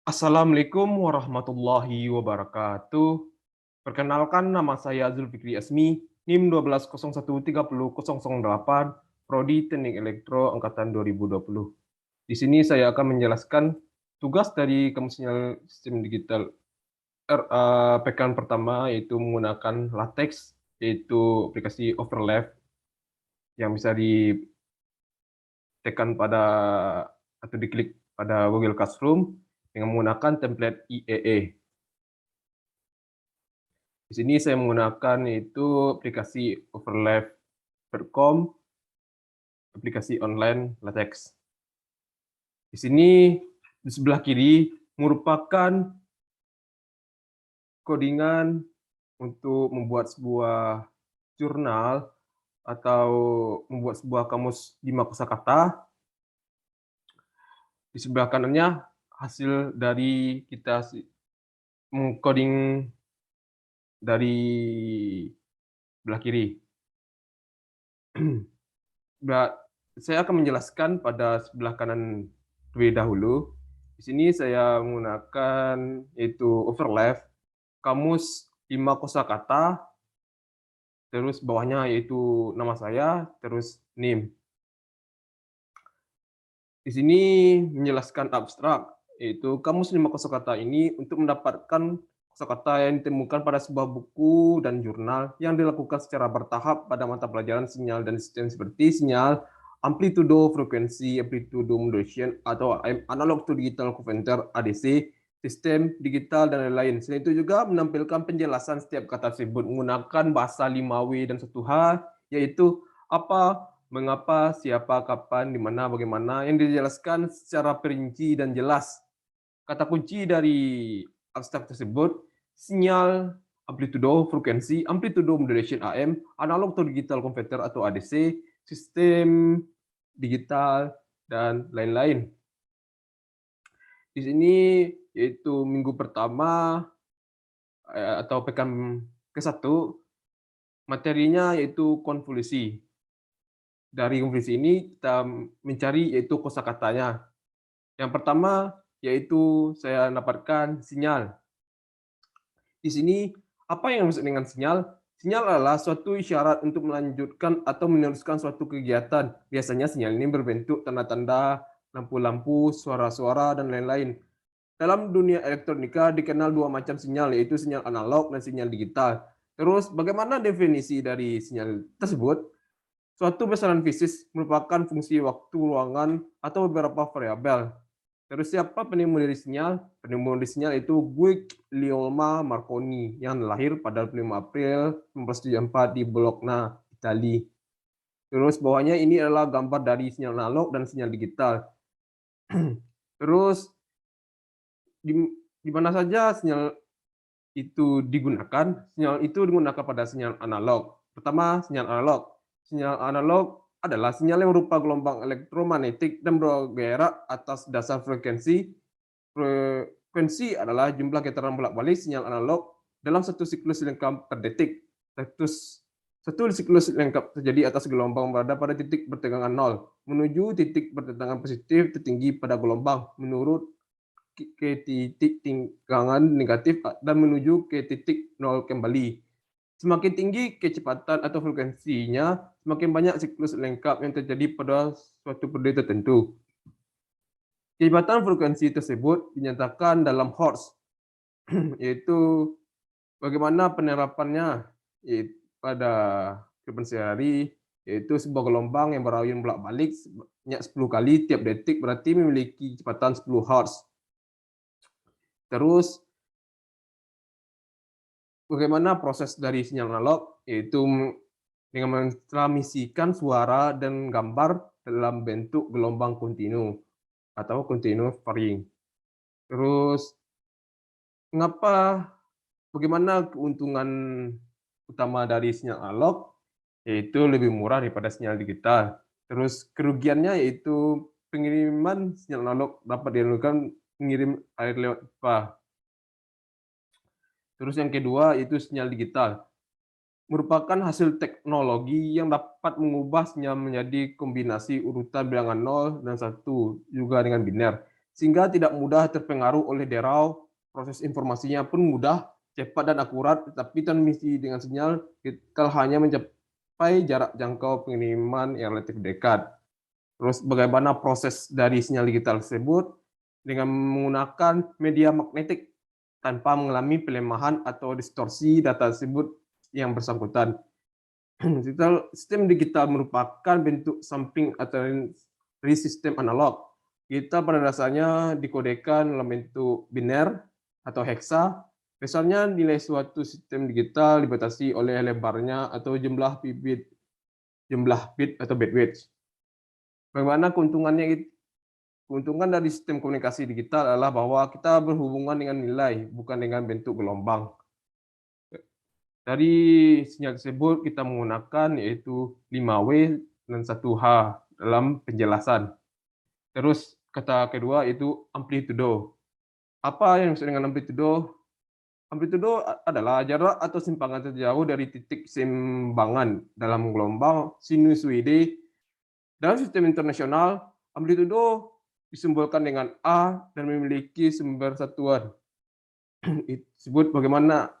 Assalamualaikum warahmatullahi wabarakatuh. Perkenalkan, nama saya Zulfikri Asmi, NIM 1201300008, Prodi Teknik Elektro Angkatan 2020. Di sini saya akan menjelaskan tugas dari Kamus Sinyal Sistem Digital pekan pertama, yaitu menggunakan LaTeX, yaitu aplikasi overlap yang bisa ditekan pada atau diklik pada Google Classroom dengan menggunakan template IEE. Di sini saya menggunakan itu aplikasi overlap.com, aplikasi online LaTeX. Di sini di sebelah kiri merupakan codingan untuk membuat sebuah jurnal atau membuat sebuah kamus 5 kosakata. Di sebelah kanannya hasil dari kita mengcoding dari sebelah kiri. Saya akan menjelaskan pada sebelah kanan terlebih dahulu. Di sini saya menggunakan itu overlap, kamus 5 kosakata, terus bawahnya yaitu nama saya, terus NIM. Di sini menjelaskan abstrak, yaitu kamus 5 kosakata ini untuk mendapatkan kosakata yang ditemukan pada sebuah buku dan jurnal yang dilakukan secara bertahap pada mata pelajaran sinyal dan sistem seperti sinyal, amplitudo, frekuensi, amplitudo modulation, atau analog to digital converter ADC, sistem digital, dan lain-lain. Selain itu juga menampilkan penjelasan setiap kata tersebut menggunakan bahasa 5W dan 1H, yaitu apa, mengapa, siapa, kapan, di mana, bagaimana, yang dijelaskan secara perinci dan jelas. Kata kunci dari abstrak tersebut, sinyal, amplitudo, frekuensi, amplitudo modulation AM, analog to digital converter atau ADC, sistem digital, dan lain-lain. Di sini yaitu minggu pertama atau pekan ke-1, materinya yaitu konvolusi. Dari konvolusi ini kita mencari yaitu kosakatanya. Yang pertama yaitu saya dapatkan sinyal. Di sini apa yang dimaksud dengan sinyal? Sinyal adalah suatu isyarat untuk melanjutkan atau meneruskan suatu kegiatan. Biasanya sinyal ini berbentuk tanda-tanda, lampu-lampu, suara-suara, dan lain-lain. Dalam dunia elektronika dikenal dua macam sinyal, yaitu sinyal analog dan sinyal digital. Terus bagaimana definisi dari sinyal tersebut? Suatu besaran fisik merupakan fungsi waktu, ruangan, atau beberapa variabel. Terus siapa penemu dari sinyal? Penemu dari sinyal itu Guglielmo Marconi yang lahir pada 5 April 1974 di Bologna, Italia. Terus bawahnya ini adalah gambar dari sinyal analog dan sinyal digital. Terus di mana saja sinyal itu digunakan? Sinyal itu digunakan pada sinyal analog. Pertama, sinyal analog. Sinyal analog adalah sinyal yang berupa gelombang elektromagnetik dan bergerak atas dasar frekuensi. Frekuensi adalah jumlah getaran bolak-balik sinyal analog dalam satu siklus lengkap per detik. Satu siklus lengkap terjadi atas gelombang berada pada titik pertegangan 0 menuju titik pertegangan positif tertinggi pada gelombang menurut ke titik tegangan negatif dan menuju ke titik 0 kembali. Semakin tinggi kecepatan atau frekuensinya, semakin banyak siklus lengkap yang terjadi pada suatu periode tertentu. Kecepatan frekuensi tersebut dinyatakan dalam hertz, yaitu bagaimana penerapannya pada kehidupan sehari, yaitu sebuah gelombang yang berayun bolak-balik sebanyak 10 kali tiap detik berarti memiliki kecepatan 10 hertz. Terus bagaimana proses dari sinyal analog, yaitu dengan mentransmisikan suara dan gambar dalam bentuk gelombang kontinu atau continuous varying. Terus bagaimana keuntungan utama dari sinyal analog? Yaitu lebih murah daripada sinyal digital. Terus kerugiannya yaitu pengiriman sinyal analog dapat dilakukan mengirim air lewat pipa. Terus yang kedua itu sinyal digital. Merupakan hasil teknologi yang dapat mengubah sinyal menjadi kombinasi urutan bilangan 0 dan 1 juga dengan biner. sehingga tidak mudah terpengaruh oleh derau, proses informasinya pun mudah, cepat dan akurat, tetapi transmisi dengan sinyal digital hanya mencapai jarak jangkau pengiriman yang relatif dekat. Terus bagaimana proses dari sinyal digital tersebut dengan menggunakan media magnetik tanpa mengalami pelemahan atau distorsi data tersebut yang bersangkutan. Sistem digital merupakan bentuk sampling atau dari sistem analog. Kita pada dasarnya dikodekan dalam bentuk biner atau heksa. Misalnya nilai suatu sistem digital dibatasi oleh lebarnya atau jumlah bit atau bandwidth. Bagaimana keuntungannya? Keuntungan dari sistem komunikasi digital adalah bahwa kita berhubungan dengan nilai, bukan dengan bentuk gelombang. Dari sinyal tersebut kita menggunakan yaitu 5W dan 1H dalam penjelasan. Terus kata kedua itu amplitudo. Apa yang dimaksud dengan amplitudo? Amplitudo adalah jarak atau simpangan terjauh dari titik keseimbangan dalam gelombang sinusoide. Dalam sistem internasional, amplitudo disimbolkan dengan A dan memiliki sumber satuan. Disebut bagaimana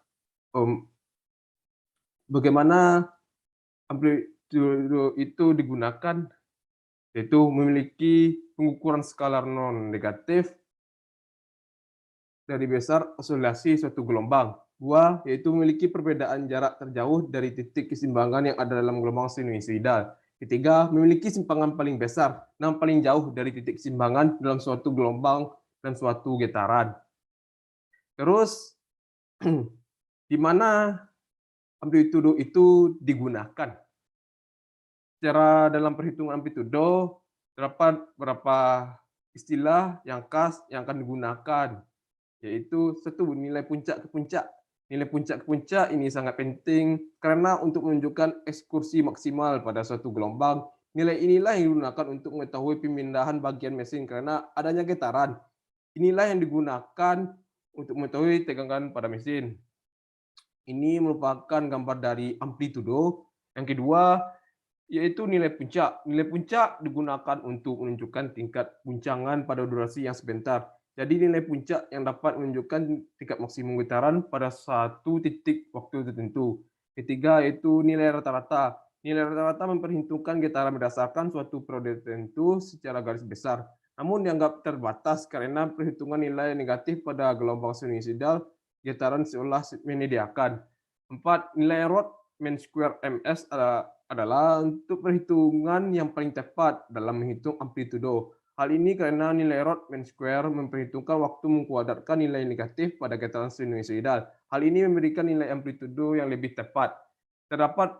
amplitudo itu digunakan, yaitu memiliki pengukuran skalar non negatif dari besar oscilasi suatu gelombang. Dua, yaitu memiliki perbedaan jarak terjauh dari titik keseimbangan yang ada dalam gelombang sinusoidal. Ketiga, memiliki simpangan paling besar dan paling jauh dari titik keseimbangan dalam suatu gelombang dan suatu getaran. Terus, di mana amplitudo itu digunakan? Secara dalam perhitungan amplitudo, terdapat beberapa istilah yang khas yang akan digunakan, yaitu satu nilai puncak ke puncak. Nilai puncak ke puncak ini sangat penting karena untuk menunjukkan ekskursi maksimal pada suatu gelombang, nilai inilah yang digunakan untuk mengetahui pemindahan bagian mesin karena adanya getaran. Inilah yang digunakan untuk mengetahui tegangan pada mesin. Ini merupakan gambar dari amplitudo. Yang kedua, yaitu nilai puncak. Nilai puncak digunakan untuk menunjukkan tingkat guncangan pada durasi yang sebentar. Jadi nilai puncak yang dapat menunjukkan tingkat maksimum getaran pada satu titik waktu tertentu. Ketiga yaitu nilai rata-rata. Nilai rata-rata memperhitungkan getaran berdasarkan suatu periode tertentu secara garis besar. Namun dianggap terbatas karena perhitungan nilai negatif pada gelombang sinusoidal getaran seolah menyediakan. 4. Nilai Rho mean square ms adalah untuk perhitungan yang paling tepat dalam menghitung amplitudo. Hal ini karena nilai Rho mean square memperhitungkan waktu mengkuadratkan nilai negatif pada getaran sinusoidal. Hal ini memberikan nilai amplitudo yang lebih tepat. Terdapat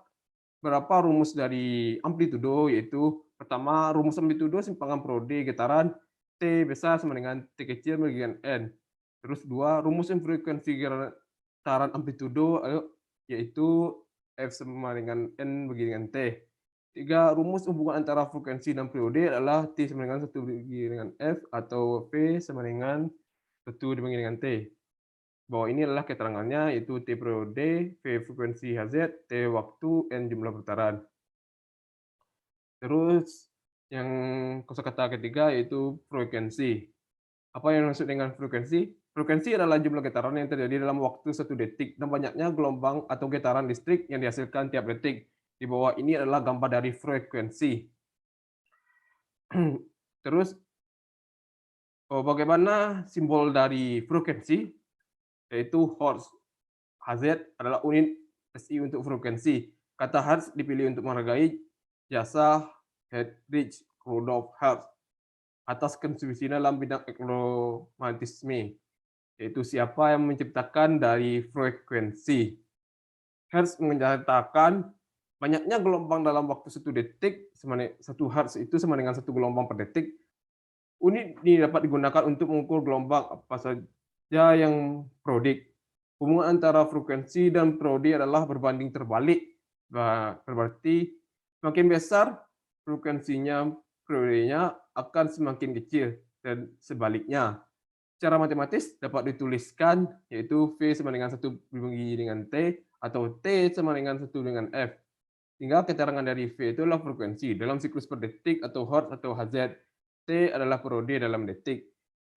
beberapa rumus dari amplitudo, yaitu pertama, rumus amplitudo simpangan periode getaran T besar sama dengan T kecil bagian N. Terus dua, rumus frekuensi getaran amplitudo yaitu F sama dengan N bagi dengan T. Tiga, rumus hubungan antara frekuensi dan periode adalah T sama dengan 1 bagi dengan F atau V sama dengan 1 dibagi dengan T. Bahwa ini adalah keterangannya, yaitu T periode, V frekuensi Hz, T waktu, N jumlah putaran. Terus yang kosakata ketiga yaitu frekuensi. Apa yang dimaksud dengan frekuensi? Frekuensi adalah jumlah getaran yang terjadi dalam waktu 1 detik dan banyaknya gelombang atau getaran listrik yang dihasilkan tiap detik. Di bawah ini adalah gambar dari frekuensi. Terus, bagaimana simbol dari frekuensi? Yaitu Hertz. Hz adalah unit SI untuk frekuensi. Kata Hertz dipilih untuk menghargai jasa Heinrich Rudolf Hertz atas kontribusinya dalam bidang elektromagnetisme, yaitu siapa yang menciptakan dari frekuensi. Hertz menyatakan banyaknya gelombang dalam waktu 1 detik, 1 Hertz itu sama dengan 1 gelombang per detik. Unit ini dapat digunakan untuk mengukur gelombang apa saja yang periodik. Hubungan antara frekuensi dan periode adalah berbanding terbalik. Berarti semakin besar frekuensinya, periodenya akan semakin kecil dan sebaliknya. Secara matematis dapat dituliskan yaitu V sama dengan 1 dibagi dengan T atau T sama dengan 1 dengan F. Sehingga keterangan dari V itu adalah frekuensi dalam siklus per detik atau Hertz atau Hz. T adalah periode dalam detik.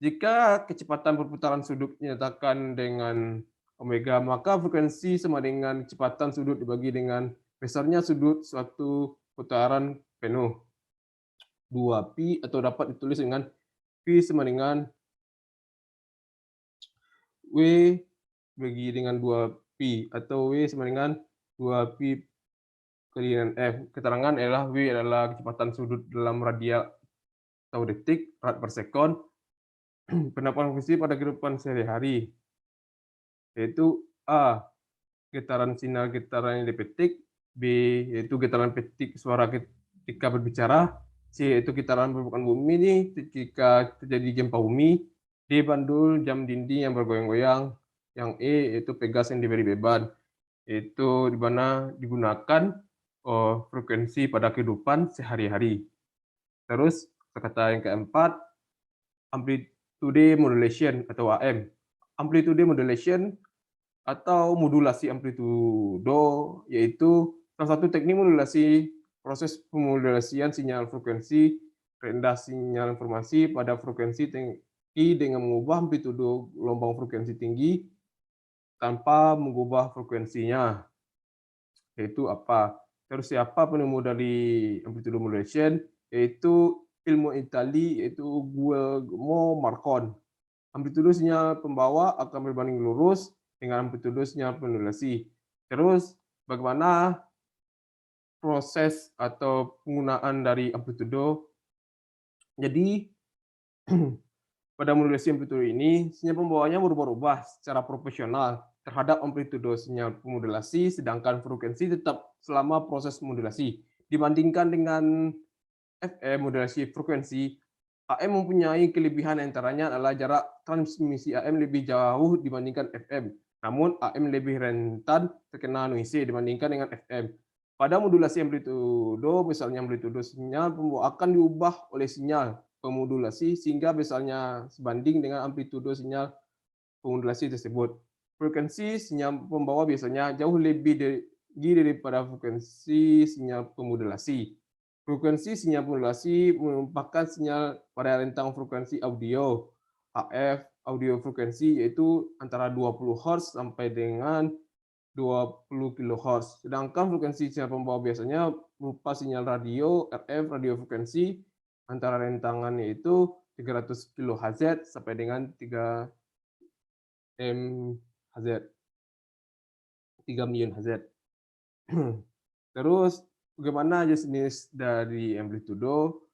Jika kecepatan perputaran sudut dinyatakan dengan omega, maka frekuensi sama dengan kecepatan sudut dibagi dengan besarnya sudut suatu putaran penuh. 2pi atau dapat ditulis dengan pi sama dengan W bagi dengan 2pi atau W sama dengan 2pi kali dengan F. Keterangan adalah W adalah kecepatan sudut dalam radian atau detik, rad per sekon. Pendapat frekuensi pada kehidupan sehari-hari, yaitu A, getaran sinyal getaran yang dipetik, B, yaitu getaran petik suara ketika berbicara, C, yaitu getaran permukaan bumi ini ketika terjadi gempa bumi, D, bandul jam dinding yang bergoyang-goyang, yang E, yaitu pegas yang diberi beban, itu di mana digunakan frekuensi pada kehidupan sehari-hari. Terus kata yang keempat, amplitude modulation atau AM. Amplitude modulation atau modulasi amplitudo yaitu salah satu teknik modulasi proses pemodulasian sinyal frekuensi rendah sinyal informasi pada frekuensi tinggi dengan mengubah amplitudo gelombang frekuensi tinggi tanpa mengubah frekuensinya. Yaitu apa? Terus siapa penemu dari amplitude modulation? Yaitu ilmu Itali yaitu Guglielmo Marconi. Amplitudo sinyal pembawa akan berbanding lurus dengan amplitudo sinyal pendulasi. Terus bagaimana proses atau penggunaan dari amplitudo? Jadi pada modulasi amplitudo ini sinyal pembawanya berubah-ubah secara proporsional terhadap amplitudo sinyal pemodulasi, sedangkan frekuensi tetap selama proses modulasi. Dibandingkan dengan FM modulasi frekuensi, AM mempunyai kelebihan antaranya adalah jarak transmisi AM lebih jauh dibandingkan FM. Namun AM lebih rentan terkena noise dibandingkan dengan FM. Pada modulasi amplitudo, misalnya amplitudo sinyal pembawa akan diubah oleh sinyal pemodulasi sehingga misalnya sebanding dengan amplitudo sinyal pemodulasi tersebut. Frekuensi sinyal pembawa biasanya jauh lebih tinggi daripada frekuensi sinyal pemodulasi. Frekuensi sinyal modulasi merupakan sinyal pada rentang frekuensi audio AF audio frekuensi yaitu antara 20 Hz sampai dengan 20 kHz. Sedangkan frekuensi sinyal pembawa biasanya berupa sinyal radio RF radio frekuensi antara rentangan yaitu 300 kHz sampai dengan 3 MHz, 3 million Hz. Terus bagaimana jenis dari amplitudo?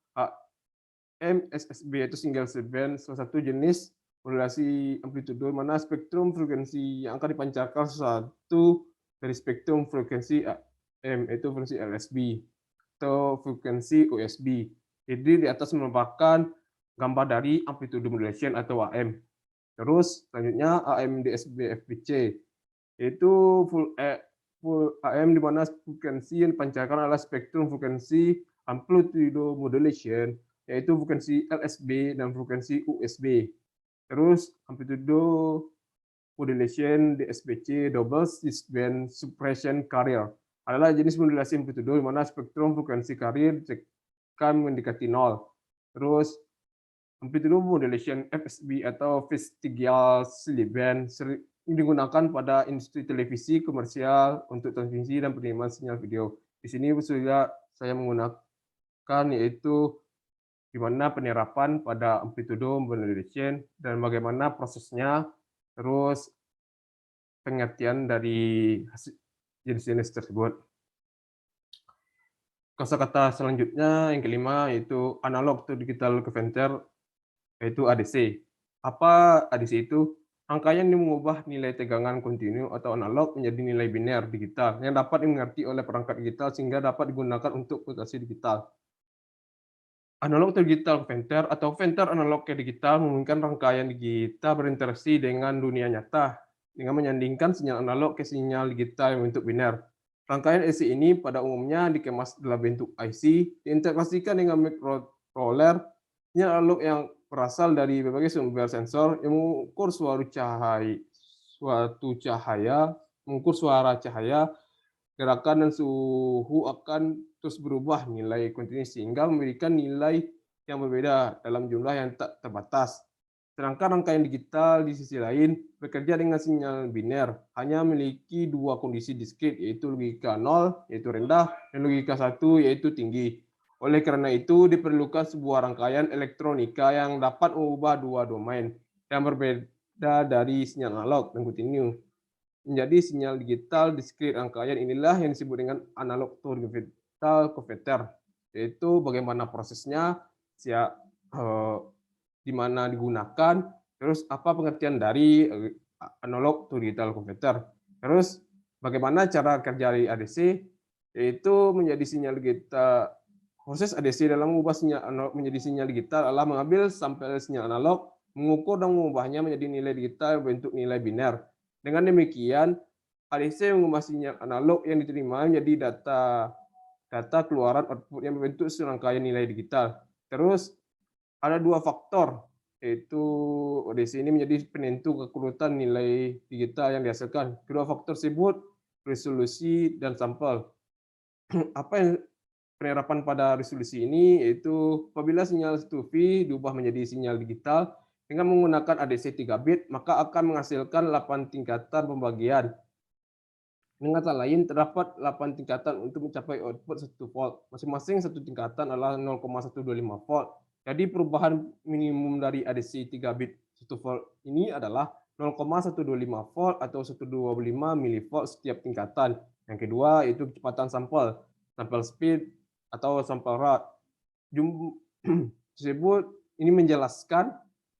MSSB itu single sideband, salah satu jenis modulasi amplitudo mana spektrum frekuensi yang akan dipancarkan satu dari spektrum frekuensi AM, yaitu frekuensi LSB atau frekuensi USB. Jadi di atas merupakan gambar dari amplitude modulation atau AM. Terus selanjutnya AM DSB FPC, yaitu full AM di mana frekuensi yang dipancarkan adalah spektrum frekuensi amplitude modulation, yaitu frekuensi LSB dan frekuensi USB. Terus amplitude modulation DSBC double sideband suppression carrier adalah jenis modulasi amplitudo di mana spektrum frekuensi carrier ditekan mendekati nol. Terus amplitude modulation FSB atau vestigial sideband sering digunakan pada industri televisi komersial untuk transmisi dan penerimaan sinyal video. Di sini sudah saya menggunakan yaitu di mana penerapan pada amplitude modulation dan bagaimana prosesnya, terus pengertian dari jenis-jenis tersebut. Kosakata selanjutnya yang kelima yaitu analog to digital converter yaitu ADC. Apa ADC itu? Rangkaian yang mengubah nilai tegangan kontinu atau analog menjadi nilai biner digital yang dapat dimengerti oleh perangkat digital sehingga dapat digunakan untuk mutasi digital. Analog to digital converter atau converter analog ke digital memungkinkan rangkaian digital berinteraksi dengan dunia nyata dengan menyandingkan sinyal analog ke sinyal digital yang bentuk biner. Rangkaian IC ini pada umumnya dikemas dalam bentuk IC, diintegrasikan dengan microcontroller, sinyal analog yang berasal dari berbagai sumber sensor yang mengukur mengukur suara cahaya, gerakan dan suhu akan terus berubah nilai kontinu sehingga memberikan nilai yang berbeda dalam jumlah yang tak terbatas. Sedangkan rangkaian digital di sisi lain bekerja dengan sinyal biner, hanya memiliki dua kondisi diskrit, yaitu logika 0, yaitu rendah, dan logika 1, yaitu tinggi. Oleh karena itu, diperlukan sebuah rangkaian elektronika yang dapat mengubah dua domain yang berbeda dari sinyal analog dan kontinu menjadi sinyal digital diskrit. Rangkaian inilah yang disebut dengan analog to digital converter, yaitu bagaimana prosesnya, di mana digunakan, terus apa pengertian dari analog to digital converter. Terus bagaimana cara kerja dari ADC, yaitu menjadi sinyal digital. Proses ADC dalam mengubah sinyal analog menjadi sinyal digital adalah mengambil sampel sinyal analog, mengukur dan mengubahnya menjadi nilai digital berbentuk nilai biner. Dengan demikian, ADC mengubah sinyal analog yang diterima menjadi data keluaran output yang berbentuk serangkaian nilai digital. Terus ada dua faktor, yaitu ADC ini menjadi penentu kekurutan nilai digital yang dihasilkan. Kedua faktor tersebut resolusi dan sampel. Apa yang penerapan pada resolusi ini yaitu apabila sinyal 1V diubah menjadi sinyal digital dengan menggunakan ADC 3 bit, maka akan menghasilkan 8 tingkatan pembagian. Dengan kata lain, terdapat 8 tingkatan untuk mencapai output 1 volt. Masing-masing satu tingkatan adalah 0,125 volt. Jadi perubahan minimum dari ADC 3 bit 1 volt ini adalah 0,125 volt atau 125 milivolt setiap tingkatan. Yang kedua itu kecepatan sampel, sampel speed atau sampel rate. Tersebut ini menjelaskan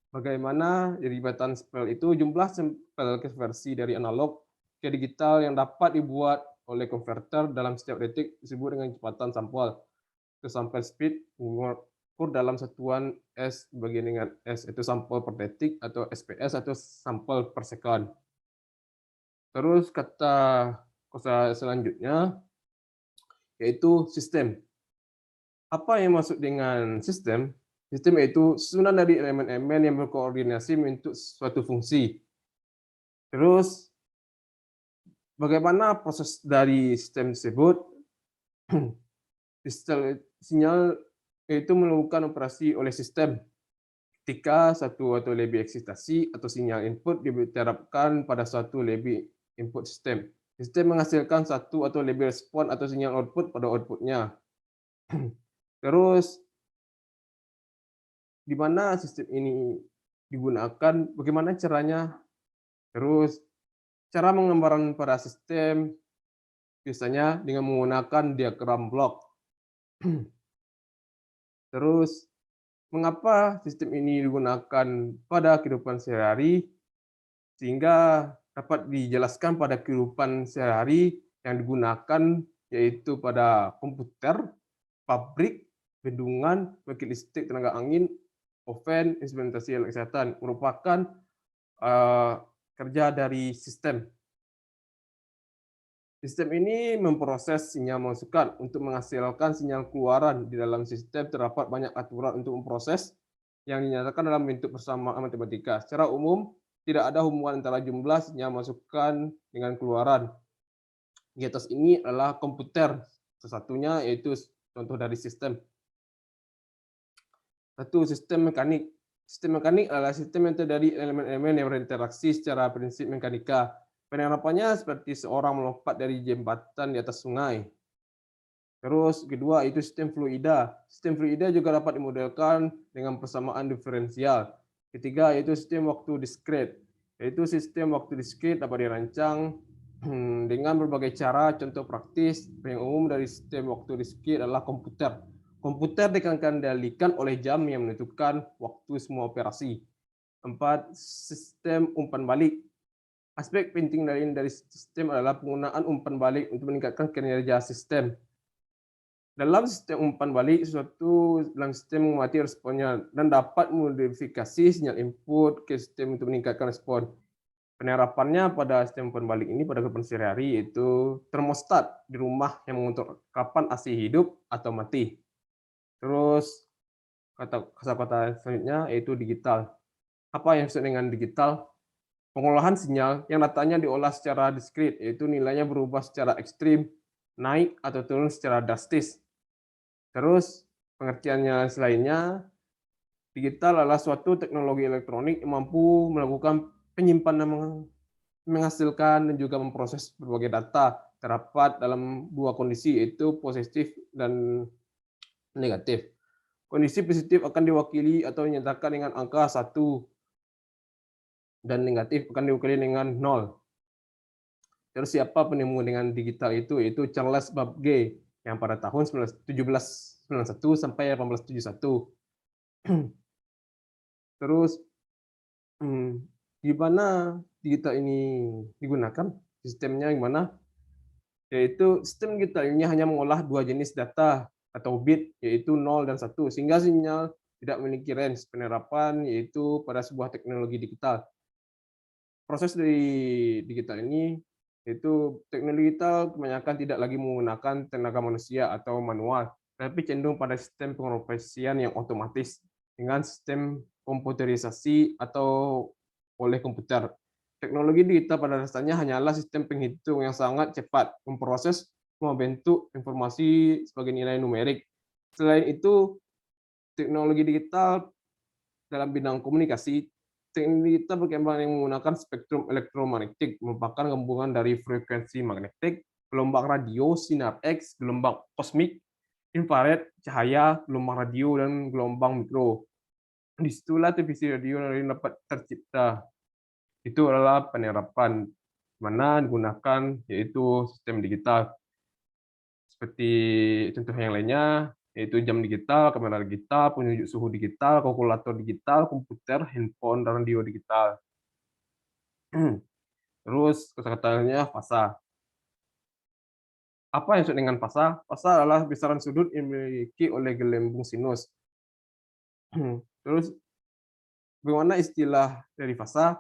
bagaimana derivatan sampel itu jumlah sampel konversi dari analog ke digital yang dapat dibuat oleh konverter dalam setiap detik disebut dengan kecepatan sampel. Ke sampel speed mengukur dalam satuan S bagian dengan S itu sampel per detik atau SPS atau sampel per second. Terus kata selanjutnya yaitu sistem. Apa yang masuk dengan sistem? Sistem yaitu susunan dari elemen-elemen yang berkoordinasi untuk suatu fungsi. Terus bagaimana proses dari sistem tersebut? Sinyal itu melakukan operasi oleh sistem ketika satu atau lebih eksitasi atau sinyal input diterapkan pada satu lebih input sistem. Sistem menghasilkan satu atau lebih respon atau sinyal output pada outputnya. Terus di mana sistem ini digunakan, bagaimana caranya, terus cara penggambaran pada sistem biasanya dengan menggunakan diagram blok. Terus mengapa sistem ini digunakan pada kehidupan sehari-hari sehingga dapat dijelaskan pada kehidupan sehari-hari yang digunakan yaitu pada komputer, pabrik, bendungan, pembangkit listrik tenaga angin, oven, instrumentasi alat kesehatan merupakan kerja dari sistem. Sistem ini memproses sinyal masukan untuk menghasilkan sinyal keluaran. Di dalam sistem terdapat banyak aturan untuk memproses yang dinyatakan dalam bentuk persamaan matematika. Secara umum, tidak ada hubungan antara jumlah sinyal masukan dengan keluaran. Di atas ini adalah komputer. Sesatunya yaitu contoh dari sistem. Satu, sistem mekanik. Sistem mekanik adalah sistem yang terdiri dari elemen-elemen yang berinteraksi secara prinsip mekanika. Penerapannya seperti seorang melompat dari jembatan di atas sungai. Terus kedua itu sistem fluida. Sistem fluida juga dapat dimodelkan dengan persamaan diferensial. Ketiga yaitu sistem waktu diskrit. Yaitu sistem waktu diskrit dapat dirancang dengan berbagai cara. Contoh praktis yang umum dari sistem waktu diskrit adalah komputer. Komputer dikendalikan oleh jam yang menentukan waktu semua operasi. 4. Sistem umpan balik. Aspek penting dari sistem adalah penggunaan umpan balik untuk meningkatkan kinerja sistem. Dalam sistem umpan balik, sesuatu dalam sistem mengamati responnya dan dapat memodifikasi sinyal input ke sistem untuk meningkatkan respon. Penerapannya pada sistem umpan balik ini pada kehidupan sehari-hari yaitu termostat di rumah yang mengatur kapan AC hidup atau mati. Terus kata-kata selanjutnya yaitu digital. Apa yang disebut dengan digital? Pengolahan sinyal yang datanya diolah secara diskrit, yaitu nilainya berubah secara ekstrim, naik atau turun secara drastis. Terus pengertiannya selainnya Digital adalah suatu teknologi elektronik yang mampu melakukan penyimpanan, menghasilkan, dan juga memproses berbagai data terdapat dalam dua kondisi, yaitu positif dan negatif. Kondisi positif akan diwakili atau dinyatakan dengan angka 1 dan negatif akan diwakili dengan 0. Terus siapa penemu dengan digital itu? Yaitu Charles Babbage yang pada tahun 1791 sampai 1871. Terus gimana digital ini digunakan? Sistemnya gimana? Yaitu sistem digital ini hanya mengolah dua jenis data atau bit, yaitu 0 dan 1, sehingga sinyal tidak memiliki range penerapan, yaitu pada sebuah teknologi digital. Proses dari digital ini, yaitu teknologi digital kebanyakan tidak lagi menggunakan tenaga manusia atau manual, tapi cenderung pada sistem pengoperasian yang otomatis dengan sistem komputerisasi atau oleh komputer. Teknologi digital pada dasarnya hanyalah sistem penghitung yang sangat cepat memproses, membentuk informasi sebagai nilai numerik. Selain itu, teknologi digital dalam bidang komunikasi, teknologi digital berkembang yang menggunakan spektrum elektromagnetik, merupakan gabungan dari frekuensi magnetik, gelombang radio, sinar X, gelombang kosmik, infrared, cahaya, gelombang radio, dan gelombang mikro. Disitulah televisi radio dapat tercipta. Itu adalah penerapan mana digunakan, yaitu sistem digital. Seperti contoh yang lainnya, yaitu jam digital, kamera digital, penunjuk suhu digital, kalkulator digital, komputer, handphone, dan radio digital. Terus kosakatanya fasa. Apa yang disebut dengan fasa? Fasa adalah besaran sudut yang dimiliki oleh gelembung sinus. Terus bagaimana istilah dari fasa?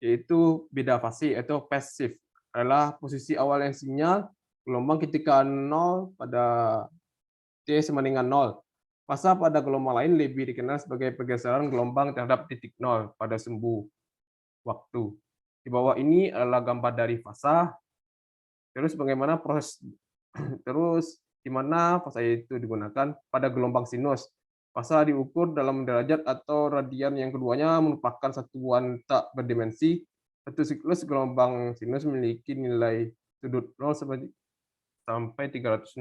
Yaitu beda fase atau phase shift adalah posisi awal yang sinyal gelombang ketika 0 pada T sama dengan 0. Fasa pada gelombang lain lebih dikenal sebagai pergeseran gelombang terhadap titik 0 pada sumbu waktu. Di bawah ini adalah gambar dari fasa. Terus bagaimana proses terus di mana fasa itu digunakan pada gelombang sinus. Fasa diukur dalam derajat atau radian yang keduanya merupakan satuan tak berdimensi. Satu siklus gelombang sinus memiliki nilai sudut 0 sampai 360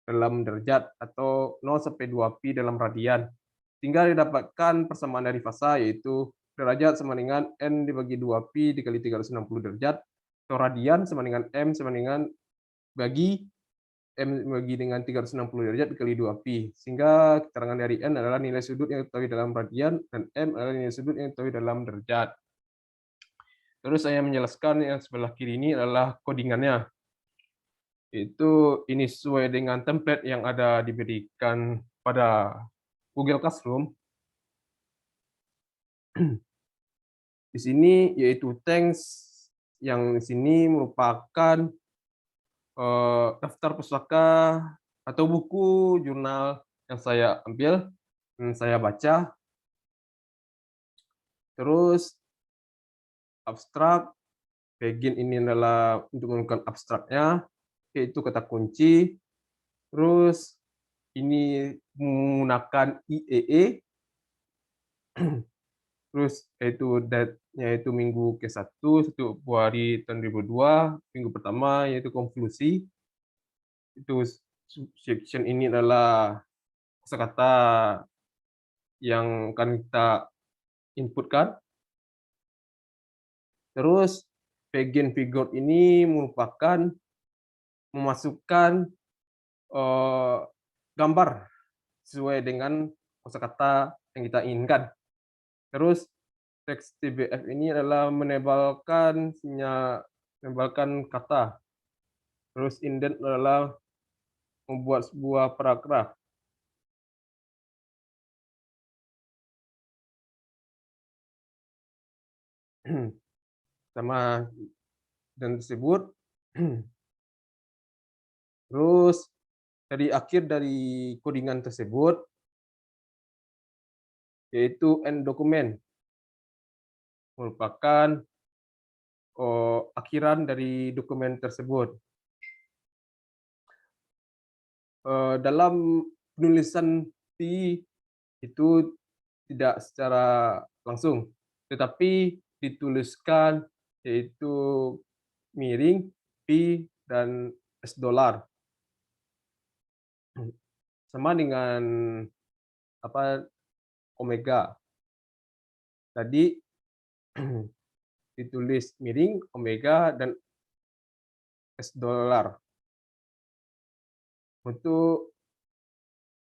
dalam derajat atau 0 sampai 2pi dalam radian. Sehingga didapatkan persamaan dari fasa, yaitu derajat sama dengan n dibagi 2pi dikali 360 derajat, atau radian sama dengan m sama dengan bagi M bagi dengan 360 derajat dikali 2pi. Sehingga keterangan dari N adalah nilai sudut yang diketahui dalam radian, dan M adalah nilai sudut yang diketahui dalam derajat. Terus saya menjelaskan yang sebelah kiri ini adalah codingannya. Ini sesuai dengan template yang ada diberikan pada Google Classroom. Di sini yaitu thanks, yang di sini merupakan daftar pustaka atau buku jurnal yang saya ambil dan saya baca. Terus abstrak, begin ini adalah untuk menemukan abstraknya, yaitu kata kunci. Terus ini menggunakan IEE. Terus yaitu date-nya itu minggu ke-1, 1 Februari tahun 2002, minggu pertama yaitu konklusi. Itu section ini adalah kosakata yang akan kita inputkan. Terus begin figure ini merupakan memasukkan gambar sesuai dengan kosakata yang kita inginkan. Terus teks TBF ini adalah menebalkan kata. Terus indent adalah membuat sebuah paragraf. Sama dan tersebut. Terus dari akhir dari codingan tersebut, yaitu end dokumen, merupakan akhiran dari dokumen tersebut. Dalam penulisan PI itu tidak secara langsung, tetapi dituliskan yaitu miring, pi, dan US dollar. Sama dengan apa omega. Tadi ditulis miring, omega, dan US dollar. Untuk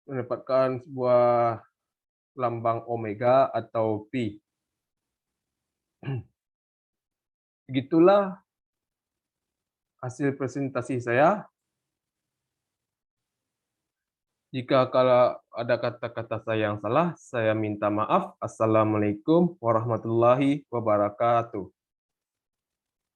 mendapatkan sebuah lambang omega atau pi. Begitulah hasil presentasi saya. Jika kalau ada kata-kata saya yang salah, saya minta maaf. Assalamualaikum warahmatullahi wabarakatuh.